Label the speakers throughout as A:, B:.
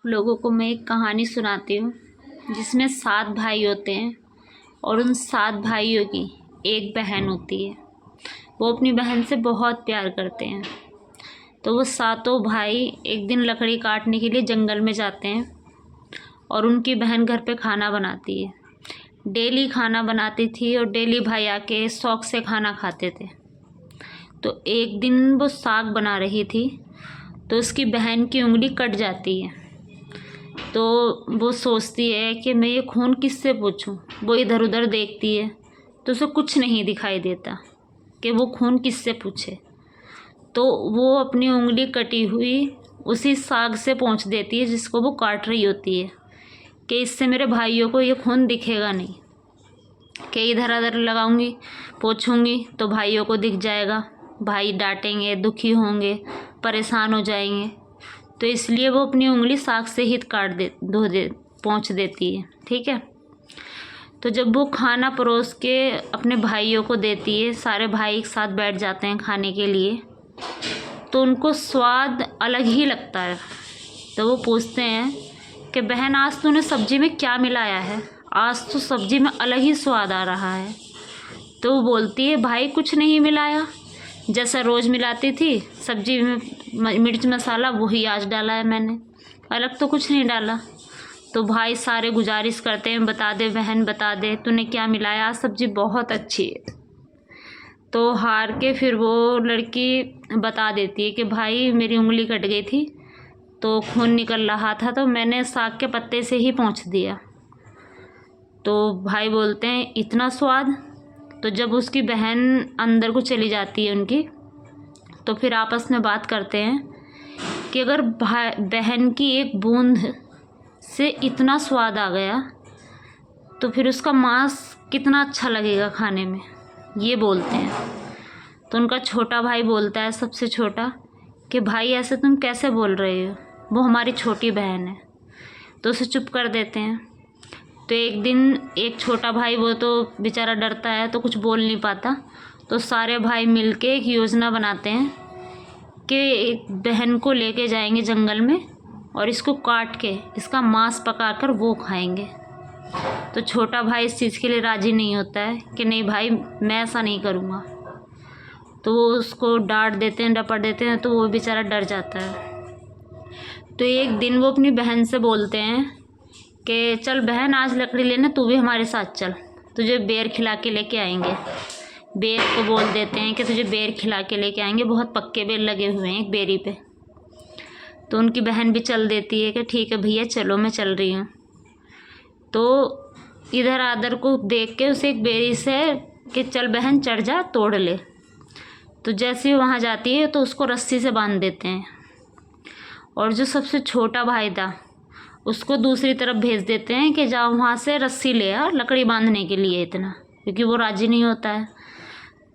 A: लोगों को मैं एक कहानी सुनाती हूँ जिसमें 7 भाई होते हैं और उन 7 भाइयों की एक बहन होती है। वो अपनी बहन से बहुत प्यार करते हैं। तो वो सातों भाई एक दिन लकड़ी काटने के लिए जंगल में जाते हैं और उनकी बहन घर पे खाना बनाती है। डेली खाना बनाती थी और डेली भाई आके शौक़ से खाना खाते थे। तो एक दिन वो साग बना रही थी तो उसकी बहन की उंगली कट जाती है। तो वो सोचती है कि मैं ये खून किससे पूछूं। वो इधर उधर देखती है तो उसे कुछ नहीं दिखाई देता कि वो खून किससे पूछे। तो वो अपनी उंगली कटी हुई उसी साग से पोंछ देती है जिसको वो काट रही होती है कि इससे मेरे भाइयों को ये खून दिखेगा नहीं, कि इधर उधर लगाऊंगी पोंछूंगी तो भाइयों को दिख जाएगा, भाई डांटेंगे, दुखी होंगे, परेशान हो जाएंगे। तो इसलिए वो अपनी उंगली साग से ही पोंछ देती है। ठीक है। तो जब वो खाना परोस के अपने भाइयों को देती है, सारे भाई एक साथ बैठ जाते हैं खाने के लिए, तो उनको स्वाद अलग ही लगता है। तो वो पूछते हैं कि बहन आज तूने सब्जी में क्या मिलाया है, आज तो सब्जी में अलग ही स्वाद आ रहा है। तो वो बोलती है भाई कुछ नहीं मिलाया, जैसा रोज़ मिलाती थी सब्जी में मिर्च मसाला वही आज डाला है मैंने, अलग तो कुछ नहीं डाला। तो भाई सारे गुजारिश करते हैं बता दे बहन बता दे तूने क्या मिलाया, आज सब्जी बहुत अच्छी है। तो हार के फिर वो लड़की बता देती है कि भाई मेरी उंगली कट गई थी तो खून निकल रहा था तो मैंने साग के पत्ते से ही पोंछ दिया। तो भाई बोलते हैं इतना स्वाद। तो जब उसकी बहन अंदर को चली जाती है उनकी, तो फिर आपस में बात करते हैं कि अगर बहन की एक बूंद से इतना स्वाद आ गया तो फिर उसका मांस कितना अच्छा लगेगा खाने में, ये बोलते हैं। तो उनका छोटा भाई बोलता है, सबसे छोटा, कि भाई ऐसे तुम कैसे बोल रहे हो, वो हमारी छोटी बहन है। तो उसे चुप कर देते हैं। तो एक दिन एक छोटा भाई, वो तो बेचारा डरता है तो कुछ बोल नहीं पाता, तो सारे भाई मिलके एक योजना बनाते हैं कि एक बहन को लेके जाएंगे जंगल में और इसको काट के इसका मांस पकाकर वो खाएंगे। तो छोटा भाई इस चीज़ के लिए राज़ी नहीं होता है कि नहीं भाई मैं ऐसा नहीं करूँगा। तो वो उसको डांट देते हैं, डपट देते हैं, तो वो बेचारा डर जाता है। तो एक दिन वो अपनी बहन से बोलते हैं कि चल बहन आज लकड़ी लेने तू भी हमारे साथ चल, तुझे बेर खिला के लेके आएंगे। बेर को बोल देते हैं कि तुझे बेर खिला के लेके आएंगे, बहुत पक्के बेर लगे हुए हैं एक बेरी पे। तो उनकी बहन भी चल देती है कि ठीक है भैया चलो मैं चल रही हूँ। तो इधर आदर को देख के उसे एक बेरी से कि चल बहन चढ़ जा तोड़ ले। तो जैसे ही वहाँ जाती है तो उसको रस्सी से बांध देते हैं और जो सबसे छोटा भाई था उसको दूसरी तरफ भेज देते हैं कि जाओ वहाँ से रस्सी ले आ लकड़ी बांधने के लिए इतना, क्योंकि वो राज़ी नहीं होता है।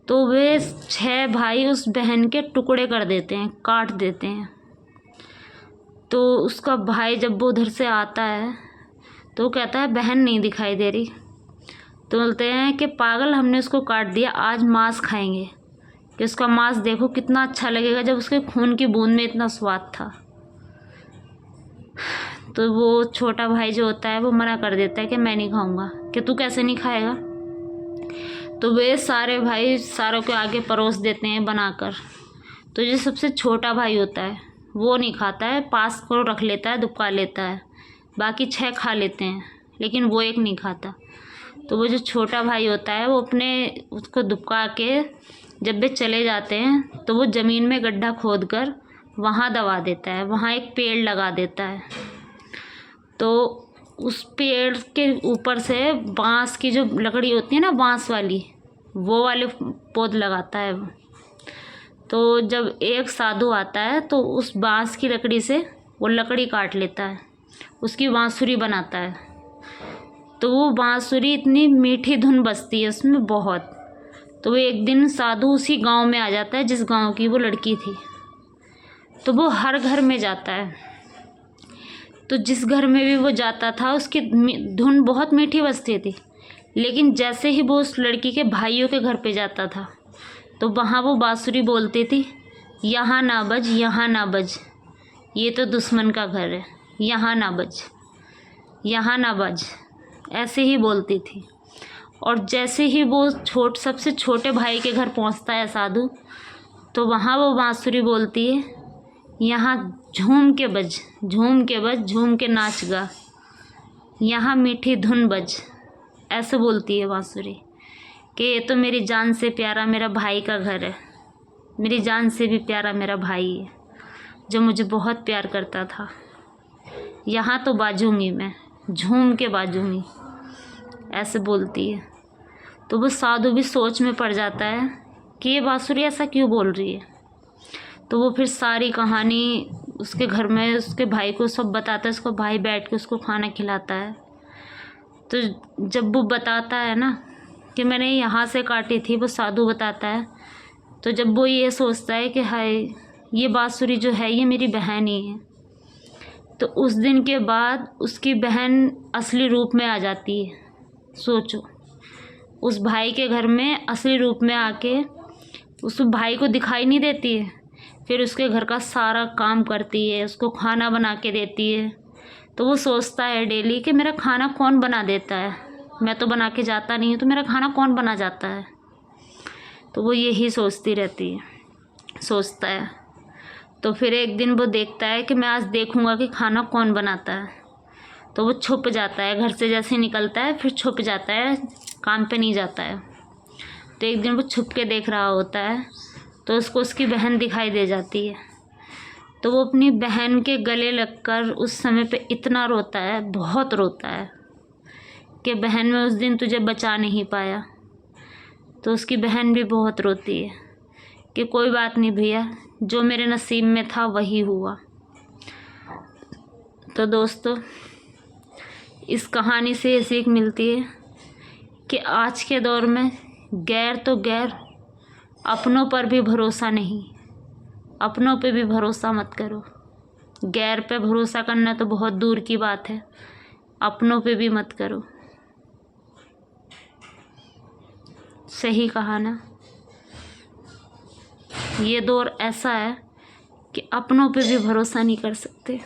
A: तो वे 6 भाई उस बहन के टुकड़े कर देते हैं, काट देते हैं। तो उसका भाई जब वो उधर से आता है तो कहता है बहन नहीं दिखाई दे रही। तो बोलते हैं कि पागल हमने उसको काट दिया, आज मांस खाएंगे कि उसका मांस देखो कितना अच्छा लगेगा जब उसके खून की बूंद में इतना स्वाद था। तो वो छोटा भाई जो होता है वो मना कर देता है कि मैं नहीं खाऊंगा। कि तू कैसे नहीं खाएगा। तो वे सारे भाई सारों के आगे परोस देते हैं बनाकर। तो जो सबसे छोटा भाई होता है वो नहीं खाता है, पास को रख लेता है, दुबका लेता है। बाकी 6 खा लेते हैं लेकिन वो एक नहीं खाता। तो वो जो छोटा भाई होता है वो अपने उसको दुबका के जब वे चले जाते हैं तो वो ज़मीन में गड्ढा खोद कर वहाँ दबा देता है, वहाँ एक पेड़ लगा देता है। तो उस पेड़ के ऊपर से बांस की जो लकड़ी होती है ना, बांस वाली, वो वाले पौध लगाता है वो। तो जब एक साधु आता है तो उस बांस की लकड़ी से वो लकड़ी काट लेता है, उसकी बांसुरी बनाता है। तो वो बांसुरी इतनी मीठी धुन बजती है उसमें बहुत। तो वो एक दिन साधु उसी गांव में आ जाता है जिस गांव की वो लड़की थी। तो वो हर घर में जाता है। तो जिस घर में भी वो जाता था उसकी धुन बहुत मीठी बजती थी, लेकिन जैसे ही वो उस लड़की के भाइयों के घर पे जाता था तो वहाँ वो बांसुरी बोलती थी, यहाँ ना बज, यहाँ ना बज, ये तो दुश्मन का घर है। यहाँ ना बज, यहाँ ना बज, ऐसे ही बोलती थी। और जैसे ही वो सबसे छोटे भाई के घर पहुंचता है साधु, तो वहाँ वो बांसुरी बोलती है, यहाँ झूम के बज, झूम के बज, झूम के नाच गा, यहाँ मीठी धुन बज, ऐसे बोलती है बांसुरी कि ये तो मेरी जान से प्यारा मेरा भाई का घर है, मेरी जान से भी प्यारा मेरा भाई है जो मुझे बहुत प्यार करता था। यहाँ तो बाजूंगी मैं, झूम के बाजूंगी, ऐसे बोलती है। तो वो साधु भी सोच में पड़ जाता है कि ये बांसुरी ऐसा क्यों बोल रही है। तो वो फिर सारी कहानी उसके घर में उसके भाई को सब बताता है। उसका भाई बैठ के उसको खाना खिलाता है। तो जब वो बताता है ना कि मैंने यहाँ से काटी थी, वो साधु बताता है, तो जब वो ये सोचता है कि हाय ये बांसुरी जो है ये मेरी बहन ही है, तो उस दिन के बाद उसकी बहन असली रूप में आ जाती है। सोचो, उस भाई के घर में असली रूप में आके उस भाई को दिखाई नहीं देती है, फिर उसके घर का सारा काम करती है, उसको खाना बना के देती है। तो वो सोचता है डेली कि मेरा खाना कौन बना देता है, मैं तो बना के जाता नहीं हूँ, तो मेरा खाना कौन बना जाता है। तो वो यही सोचती रहती है, सोचता है। तो फिर एक दिन वो देखता है कि मैं आज देखूँगा कि खाना कौन बनाता है। तो वो छुप जाता है, घर से जैसे निकलता है फिर छुप जाता है, काम पे नहीं जाता है। तो एक दिन वो छुप के देख रहा होता है, तो उसको उसकी बहन दिखाई दे जाती है। तो वो अपनी बहन के गले लगकर उस समय पे इतना रोता है, बहुत रोता है कि बहन मैं उस दिन तुझे बचा नहीं पाया। तो उसकी बहन भी बहुत रोती है कि कोई बात नहीं भैया, जो मेरे नसीब में था वही हुआ। तो दोस्तों, इस कहानी से ये सीख मिलती है कि आज के दौर में गैर तो गैर, अपनों पर भी भरोसा नहीं, अपनों पे भी भरोसा मत करो। गैर पे भरोसा करना तो बहुत दूर की बात है, अपनों पे भी मत करो। सही कहा ना। ये दौर ऐसा है कि अपनों पे भी भरोसा नहीं कर सकते।